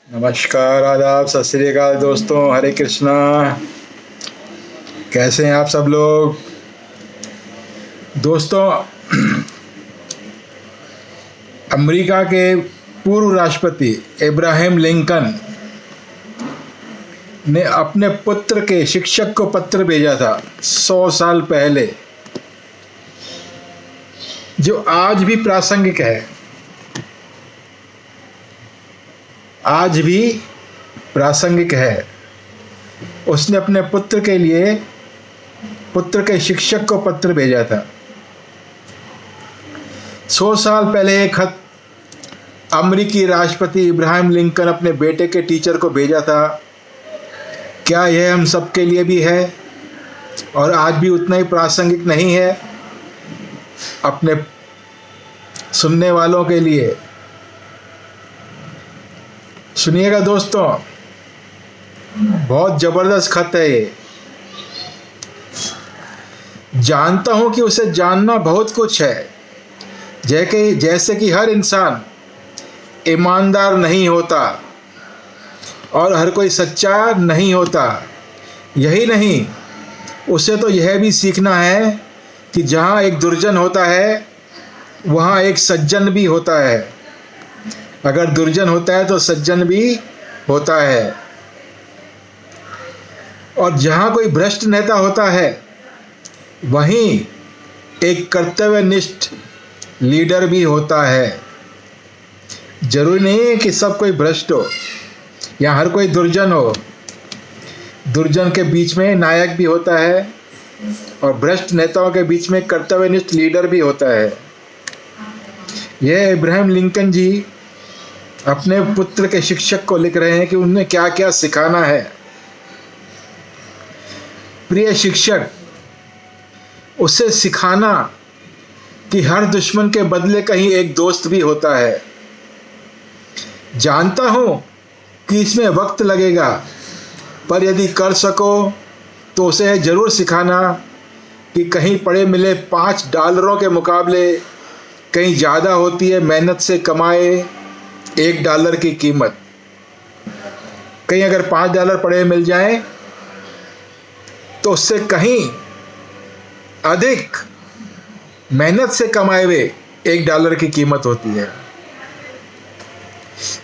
नमस्कार, आदाब, सत श्री अकाल दोस्तों। हरे कृष्णा। कैसे हैं आप सब लोग? दोस्तों, अमेरिका के पूर्व राष्ट्रपति इब्राहिम लिंकन ने अपने पुत्र के शिक्षक को पत्र भेजा था 100 साल पहले, जो आज भी प्रासंगिक है। आज भी प्रासंगिक है। उसने अपने पुत्र के शिक्षक को पत्र भेजा था। 100 साल पहले एक खत अमेरिकी राष्ट्रपति इब्राहिम लिंकन अपने बेटे के टीचर को भेजा था। क्या यह हम सब के लिए भी है और आज भी उतना ही प्रासंगिक नहीं है? अपने सुनने वालों के लिए सुनिएगा दोस्तों, बहुत जबरदस्त खत है ये। जानता हूं कि उसे जानना बहुत कुछ है, जैसे कि हर इंसान ईमानदार नहीं होता और हर कोई सच्चा नहीं होता। यही नहीं, उसे तो यह भी सीखना है कि जहां एक दुर्जन होता है वहां एक सज्जन भी होता है। अगर दुर्जन होता है तो सज्जन भी होता है। और जहाँ कोई भ्रष्ट नेता होता है वहीं एक कर्तव्यनिष्ठ लीडर भी होता है। जरूरी नहीं है कि सब कोई भ्रष्ट हो या हर कोई दुर्जन हो। दुर्जन के बीच में नायक भी होता है और भ्रष्ट नेताओं के बीच में कर्तव्यनिष्ठ लीडर भी होता है। यह इब्राहिम लिंकन जी अपने पुत्र के शिक्षक को लिख रहे हैं कि उन्हें क्या क्या सिखाना है। प्रिय शिक्षक, उसे सिखाना कि हर दुश्मन के बदले कहीं एक दोस्त भी होता है। जानता हूं कि इसमें वक्त लगेगा, पर यदि कर सको तो उसे जरूर सिखाना कि कहीं पड़े मिले $5 के मुकाबले कहीं ज़्यादा होती है मेहनत से कमाए $1 की कीमत। कहीं अगर $5 पड़े मिल जाएं तो उससे कहीं अधिक मेहनत से कमाए हुए $1 की कीमत होती है।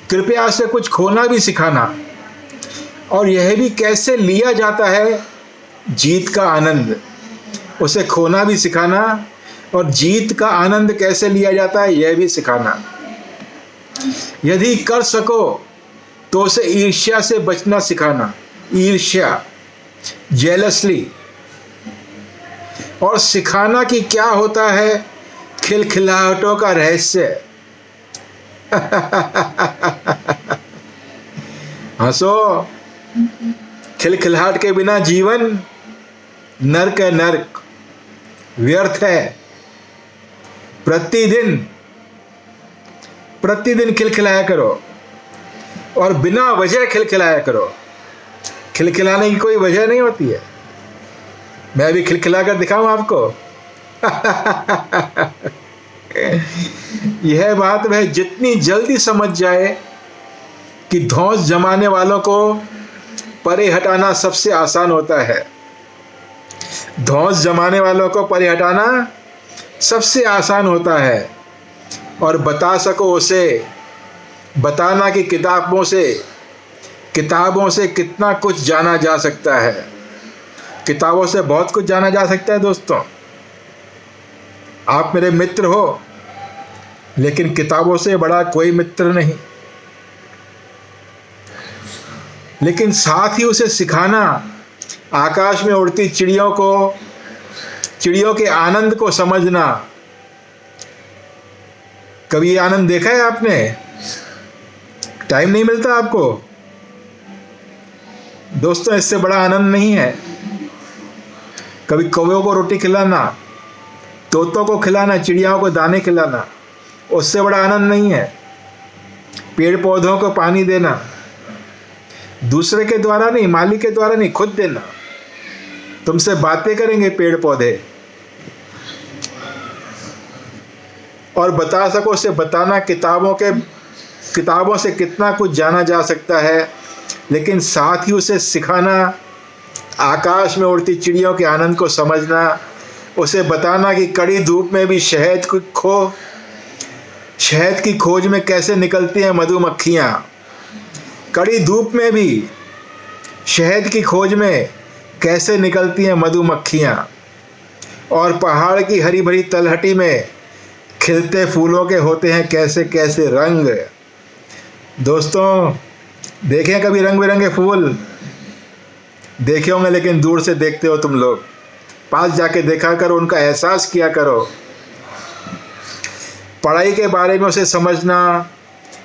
कृपया उसे कुछ खोना भी सिखाना और यह भी कैसे लिया जाता है जीत का आनंद। उसे खोना भी सिखाना और जीत का आनंद कैसे लिया जाता है यह भी सिखाना। यदि कर सको तो उसे ईर्ष्या से बचना सिखाना। ईर्ष्या, जेलसली। और सिखाना कि क्या होता है खिलखिलाहटों का रहस्य। हंसो, खिलखिलाहट के बिना जीवन नर्क है, नर्क, व्यर्थ है। प्रतिदिन खिलखिलाया करो और बिना वजह खिलखिलाया करो। खिलखिलाने की कोई वजह नहीं होती है। मैं अभी खिलखिला कर दिखाऊं आपको? यह बात वह जितनी जल्दी समझ जाए कि धौंस जमाने वालों को परे हटाना सबसे आसान होता है। धौंस जमाने वालों को परे हटाना सबसे आसान होता है। और बता सको उसे, बताना कि किताबों से कितना कुछ जाना जा सकता है। किताबों से बहुत कुछ जाना जा सकता है दोस्तों। आप मेरे मित्र हो, लेकिन किताबों से बड़ा कोई मित्र नहीं। लेकिन साथ ही उसे सिखाना आकाश में उड़ती चिड़ियों के आनंद को समझना। कभी ये आनंद देखा है आपने? टाइम नहीं मिलता आपको दोस्तों, इससे बड़ा आनंद नहीं है। कभी कौवों को रोटी खिलाना, तोतों को खिलाना, चिड़ियाओं को दाने खिलाना, उससे बड़ा आनंद नहीं है। पेड़ पौधों को पानी देना, दूसरे के द्वारा नहीं, मालिक के द्वारा नहीं, खुद देना। तुमसे बातें करेंगे पेड़ पौधे। और बता सको उसे बताना किताबों किताबों से कितना कुछ जाना जा सकता है, लेकिन साथ ही उसे सिखाना, आकाश में उड़ती चिड़ियों के आनंद को समझना, उसे बताना कि कड़ी धूप में भी शहद की खोज में कैसे निकलती हैं मधुमक्खियाँ, कड़ी धूप में भी शहद की खोज में कैसे निकलती हैं मधुमक्खियाँ, और पहाड़ की हरी भरी तलहटी में खिलते फूलों के होते हैं कैसे कैसे रंग। दोस्तों, देखे कभी रंग बिरंगे फूल? देखे होंगे, लेकिन दूर से देखते हो तुम लोग। पास जाके देखा करो, उनका एहसास किया करो। पढ़ाई के बारे में उसे समझना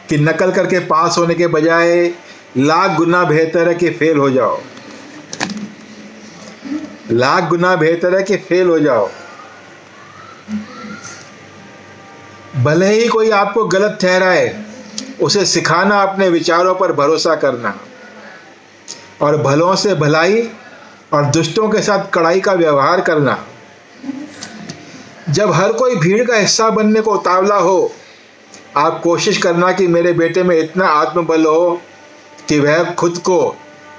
कि नकल करके पास होने के बजाय लाख गुना बेहतर है कि फेल हो जाओ, लाख गुना बेहतर है कि फेल हो जाओ। भले ही कोई आपको गलत ठहराए, उसे सिखाना अपने विचारों पर भरोसा करना, और भलों से भलाई और दुष्टों के साथ कड़ाई का व्यवहार करना। जब हर कोई भीड़ का हिस्सा बनने को उतावला हो, आप कोशिश करना कि मेरे बेटे में इतना आत्मबल हो कि वह खुद को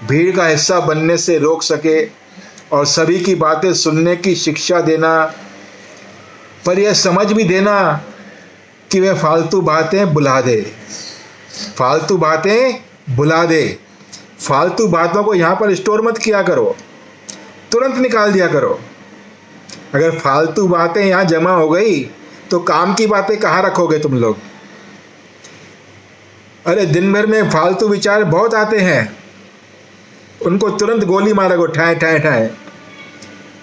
भीड़ का हिस्सा बनने से रोक सके, और सभी की बातें सुनने की शिक्षा देना, पर यह समझ भी देना कि वह फालतू बातें भुला दे, फालतू बातें भुला दे। फालतू बातों को यहाँ पर स्टोर मत किया करो, तुरंत निकाल दिया करो। अगर फालतू बातें यहाँ जमा हो गई तो काम की बातें कहाँ रखोगे तुम लोग? अरे दिन भर में फालतू विचार बहुत आते हैं, उनको तुरंत गोली मारोगे, ठाए ठाए ठाए,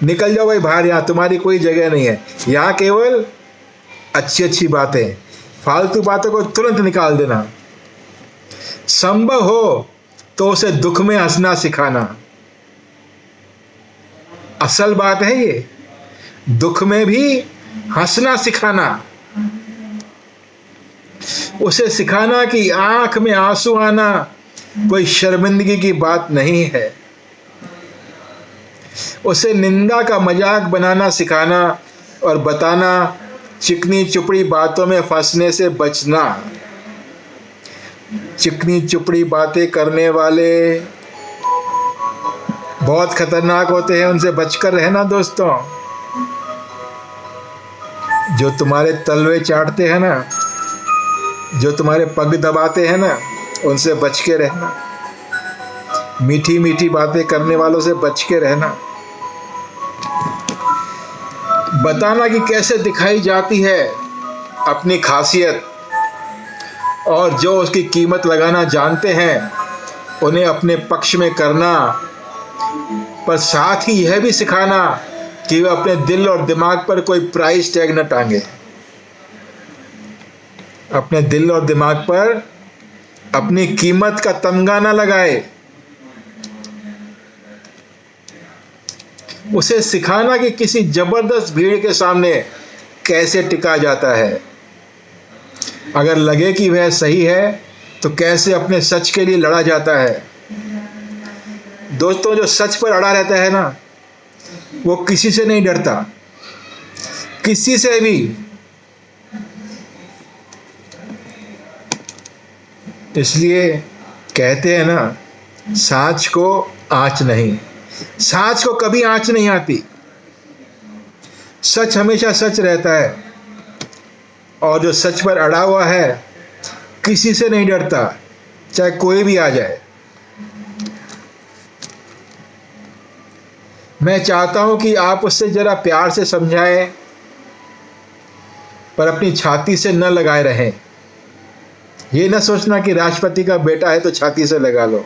निकल जाओ भाई बाहर, यहाँ तुम्हारी कोई जगह नहीं है। यहाँ केवल अच्छी अच्छी बातें, फालतू बातों को तुरंत निकाल देना। संभव हो तो उसे दुख में हंसना सिखाना। असल बात है ये, दुख में भी हंसना सिखाना। उसे सिखाना कि आंख में आंसू आना कोई शर्मिंदगी की बात नहीं है। उसे निंदा का मजाक बनाना सिखाना, और बताना चिकनी चुपड़ी बातों में फंसने से बचना। चिकनी चुपड़ी बातें करने वाले बहुत खतरनाक होते हैं, उनसे बचकर रहना दोस्तों। जो तुम्हारे तलवे चाटते हैं ना, जो तुम्हारे पग दबाते हैं ना, उनसे बच के रहना। मीठी मीठी बातें करने वालों से बच के रहना। बताना कि कैसे दिखाई जाती है अपनी खासियत, और जो उसकी कीमत लगाना जानते हैं उन्हें अपने पक्ष में करना, पर साथ ही यह भी सिखाना कि वह अपने दिल और दिमाग पर कोई प्राइस टैग न टांगे। अपने दिल और दिमाग पर अपनी कीमत का तमगा न लगाए। उसे सिखाना कि किसी जबरदस्त भीड़ के सामने कैसे टिका जाता है। अगर लगे कि वह सही है तो कैसे अपने सच के लिए लड़ा जाता है। दोस्तों, जो सच पर अड़ा रहता है ना, वो किसी से नहीं डरता, किसी से भी। इसलिए कहते हैं ना, सांच को आँच नहीं, सांच को कभी आँच नहीं आती। सच हमेशा सच रहता है, और जो सच पर अड़ा हुआ है किसी से नहीं डरता, चाहे कोई भी आ जाए। मैं चाहता हूं कि आप उससे जरा प्यार से समझाएं, पर अपनी छाती से न लगाए रहें। ये न सोचना कि राष्ट्रपति का बेटा है तो छाती से लगा लो,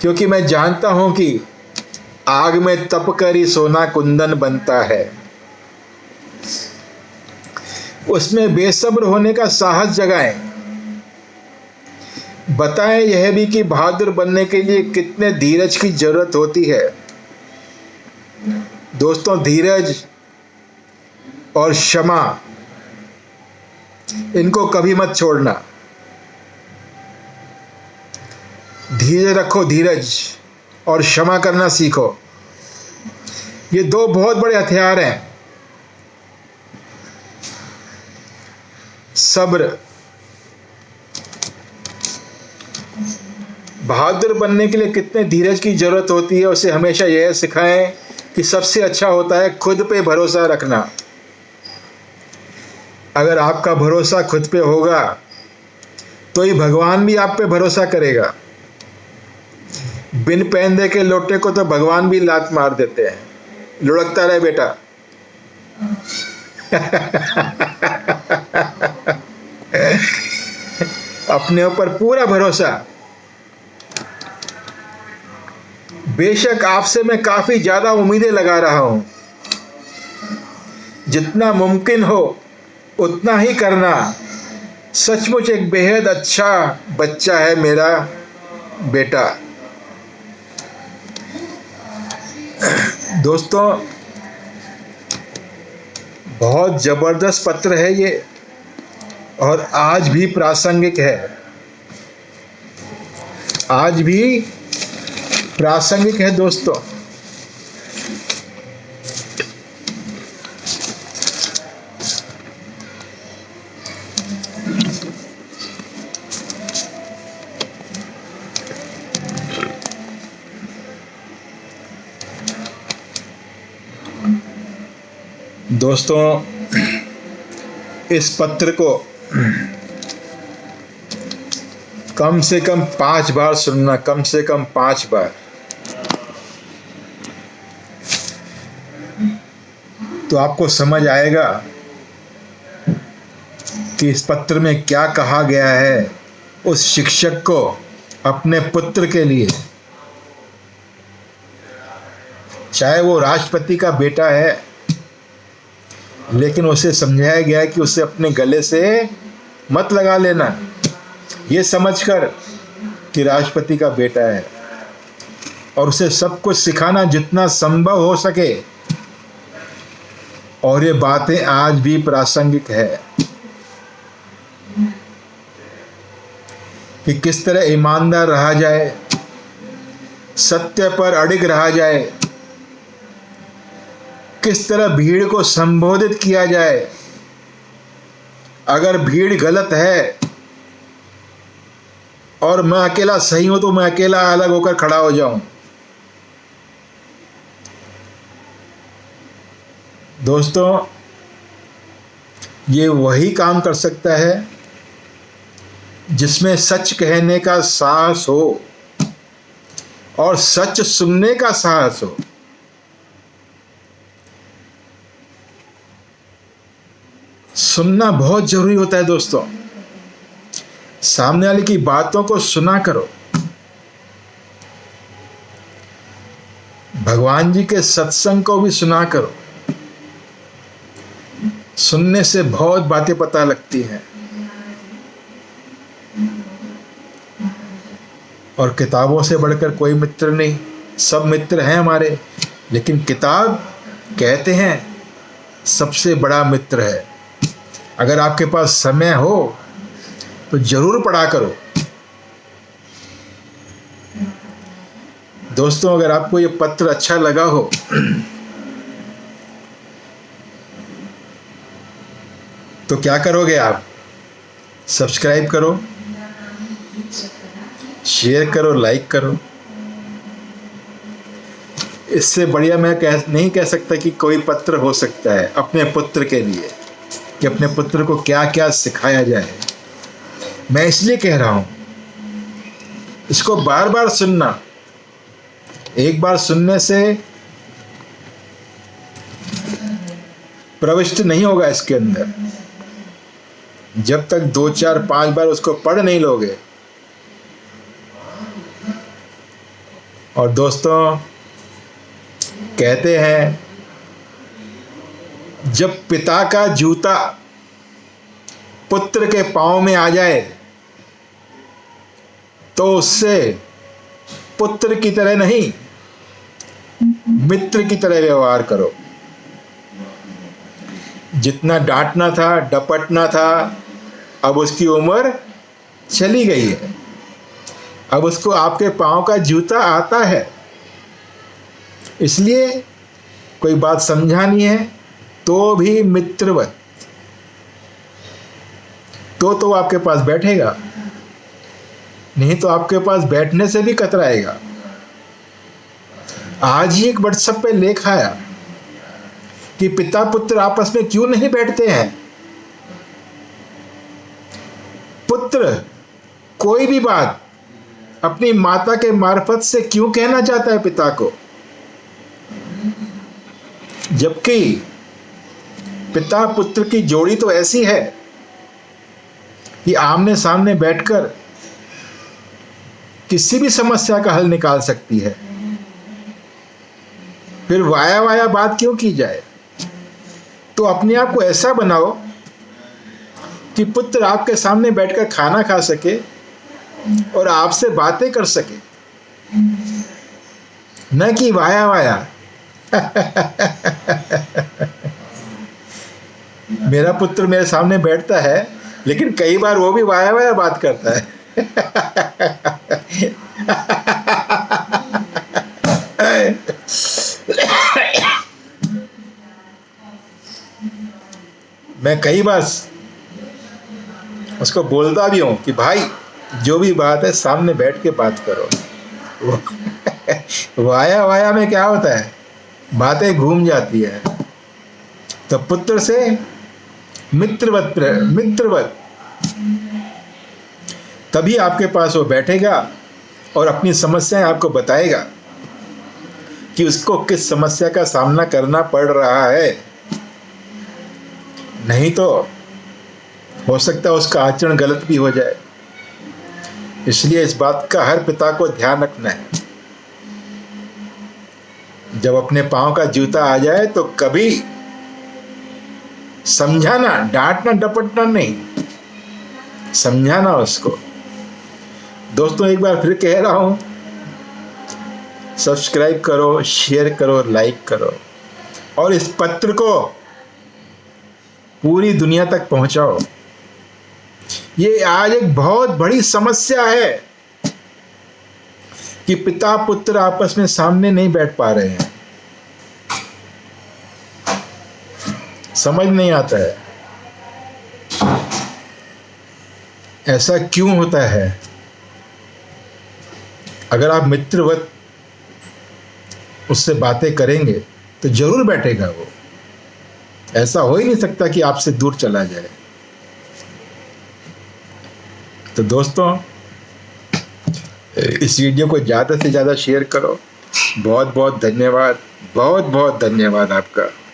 क्योंकि मैं जानता हूं कि आग में तप कर ही सोना कुंदन बनता है। उसमें बेसब्र होने का साहस जगाएं। बताएं यह भी कि बहादुर बनने के लिए कितने धीरज की जरूरत होती है। दोस्तों, धीरज और क्षमा, इनको कभी मत छोड़ना। धीरज रखो, धीरज और क्षमा करना सीखो। ये दो बहुत बड़े हथियार हैं। सब्र। बहादुर बनने के लिए कितने धीरज की जरूरत होती है, उसे हमेशा यह सिखाएं कि सबसे अच्छा होता है खुद पे भरोसा रखना। अगर आपका भरोसा खुद पे होगा तो ही भगवान भी आप पे भरोसा करेगा। बिन पैंदे के लोटे को तो भगवान भी लात मार देते हैं। लुढ़कता रहे बेटा। अपने ऊपर पूरा भरोसा। बेशक आपसे मैं काफी ज्यादा उम्मीदें लगा रहा हूं, जितना मुमकिन हो उतना ही करना। सचमुच एक बेहद अच्छा बच्चा है मेरा बेटा। दोस्तों, बहुत जबरदस्त पत्र है ये और आज भी प्रासंगिक है। आज भी प्रासंगिक है दोस्तों। दोस्तों, इस पत्र को कम से कम 5 बार सुनना, कम से कम 5 बार। तो आपको समझ आएगा कि इस पत्र में क्या कहा गया है उस शिक्षक को अपने पुत्र के लिए। चाहे वो राष्ट्रपति का बेटा है, लेकिन उसे समझाया गया कि उसे अपने गले से मत लगा लेना, ये समझकर कि राष्ट्रपति का बेटा है, और उसे सब कुछ सिखाना जितना संभव हो सके। और ये बातें आज भी प्रासंगिक है कि किस तरह ईमानदार रहा जाए, सत्य पर अडिग रहा जाए, किस तरह भीड़ को संबोधित किया जाए। अगर भीड़ गलत है और मैं अकेला सही हूं तो मैं अकेला अलग होकर खड़ा हो जाऊं। दोस्तों, ये वही काम कर सकता है जिसमें सच कहने का साहस हो और सच सुनने का साहस हो। सुनना बहुत जरूरी होता है दोस्तों। सामने वाले की बातों को सुना करो। भगवान जी के सत्संग को भी सुना करो। सुनने से बहुत बातें पता लगती हैं। और किताबों से बढ़कर कोई मित्र नहीं। सब मित्र हैं हमारे, लेकिन किताब कहते हैं सबसे बड़ा मित्र है। अगर आपके पास समय हो तो जरूर पढ़ा करो। दोस्तों, अगर आपको ये पत्र अच्छा लगा हो तो क्या करोगे आप? सब्सक्राइब करो, शेयर करो, लाइक करो। इससे बढ़िया मैं नहीं कह सकता कि कोई पत्र हो सकता है अपने पुत्र के लिए, कि अपने पुत्र को क्या क्या सिखाया जाए। मैं इसलिए कह रहा हूं, इसको बार बार सुनना। एक बार सुनने से प्रविष्ट नहीं होगा इसके अंदर, जब तक 2, 4, 5 बार उसको पढ़ नहीं लोगे। और दोस्तों, कहते हैं जब पिता का जूता पुत्र के पांव में आ जाए तो उससे पुत्र की तरह नहीं, मित्र की तरह व्यवहार करो। जितना डांटना था, डपटना था, अब उसकी उम्र चली गई है। अब उसको आपके पांव का जूता आता है। इसलिए कोई बात समझानी है तो भी मित्रवत, तो वो आपके पास बैठेगा, नहीं तो आपके पास बैठने से भी कतराएगा। आज ही एक व्हाट्सएप पे लेख आया कि पिता पुत्र आपस में क्यों नहीं बैठते हैं। पुत्र कोई भी बात अपनी माता के मार्फत से क्यों कहना चाहता है पिता को, जबकि पिता पुत्र की जोड़ी तो ऐसी है कि आमने सामने बैठकर किसी भी समस्या का हल निकाल सकती है। फिर वाया वाया बात क्यों की जाए। तो अपने आप को ऐसा बनाओ कि पुत्र आपके सामने बैठकर खाना खा सके और आपसे बातें कर सके, न कि वाया वाया। मेरा पुत्र मेरे सामने बैठता है, लेकिन कई बार वो भी वाया वाया बात करता है। मैं कई बार उसको बोलता भी हूं कि भाई जो भी बात है सामने बैठ के बात करो। वाया वाया में क्या होता है, बातें घूम जाती है। तो पुत्र से मित्रवत तभी आपके पास वो बैठेगा और अपनी समस्याएं आपको बताएगा कि उसको किस समस्या का सामना करना पड़ रहा है। नहीं तो हो सकता है उसका आचरण गलत भी हो जाए। इसलिए इस बात का हर पिता को ध्यान रखना है, जब अपने पांव का जूता आ जाए तो कभी समझाना, डांटना डपटना नहीं, समझाना उसको। दोस्तों एक बार फिर कह रहा हूं, सब्सक्राइब करो, शेयर करो, लाइक करो और इस पत्र को पूरी दुनिया तक पहुंचाओ। ये आज एक बहुत बड़ी समस्या है कि पिता पुत्र आपस में सामने नहीं बैठ पा रहे हैं। समझ नहीं आता है ऐसा क्यों होता है। अगर आप मित्रवत उससे बातें करेंगे तो जरूर बैठेगा वो। ऐसा हो ही नहीं सकता कि आपसे दूर चला जाए। तो दोस्तों इस वीडियो को ज़्यादा से ज़्यादा शेयर करो। बहुत बहुत धन्यवाद, बहुत बहुत धन्यवाद आपका।